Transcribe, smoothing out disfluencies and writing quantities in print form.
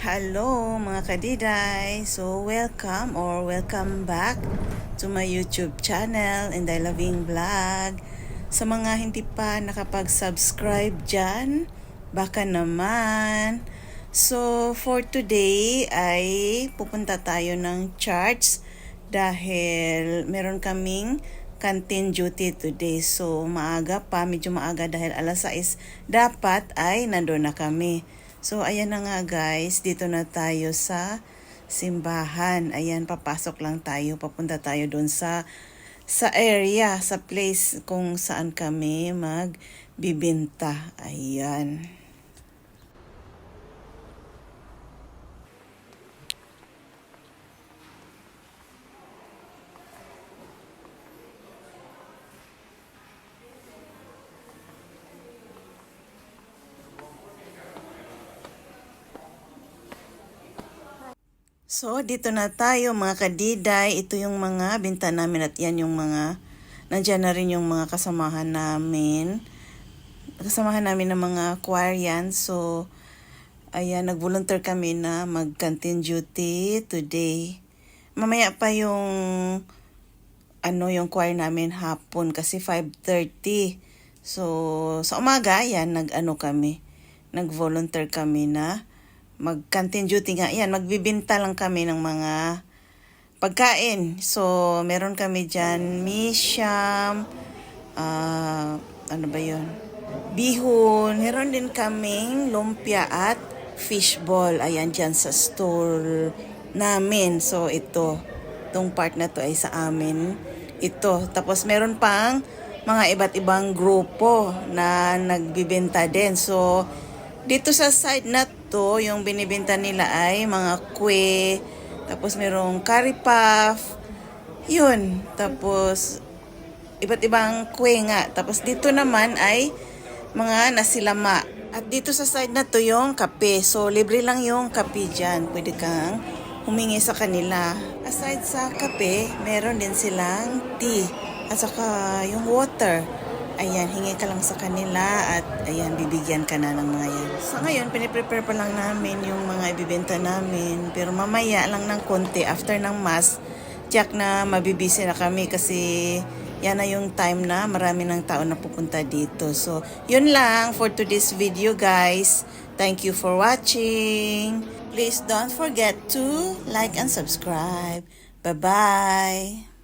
Hello mga kadiday! So welcome back to my YouTube channel, Inday Loving Vlog. Sa mga hindi pa nakapag-subscribe dyan, baka naman. So for today ay pupunta tayo ng church dahil meron kaming canteen duty today. So medyo maaga dahil alas 6 dapat ay nandun na kami. So, ayan na nga guys, dito na tayo sa simbahan. Ayan, papasok lang tayo, papunta tayo doon sa area, sa place kung saan kami magbibinta. Ayan. So, dito na tayo mga kadiday. Ito yung mga binta namin at yan yung mga, nandyan na rin yung mga kasamahan namin. Kasamahan namin ng mga choir yan. So, ayan, nag-volunteer kami na mag-canteen duty today. Mamaya pa yung, yung choir namin hapon kasi 5:30. So, sa umaga, ayan, nag-volunteer kami na mag-canteen duty nga. Yan, magbibinta lang kami ng mga pagkain. So, meron kami dyan, misham, bihon. Meron din kaming lumpia at fishball. Ayan, dyan sa store namin. So, itong part na to ay sa amin. Ito. Tapos, meron pang mga iba't ibang grupo na nagbibenta din. So, dito sa side na to, yung binibenta nila ay mga kwe, tapos merong curry puff, yun. Tapos, iba't ibang kwe nga. Tapos dito naman ay mga nasilama. At dito sa side na to yung kape. So, libre lang yung kape dyan. Pwede kang humingi sa kanila. Aside sa kape, meron din silang tea. At saka yung water. Ayan, hingi ka lang sa kanila at ayan, bibigyan ka na ng mga yan. Sa ngayon, piniprepare pa lang namin yung mga ibibenta namin. Pero mamaya lang ng konti after ng mass, tiyak na mabibisi na kami kasi yan na yung time na marami ng tao na pupunta dito. So, yun lang for today's video guys. Thank you for watching. Please don't forget to like and subscribe. Bye-bye!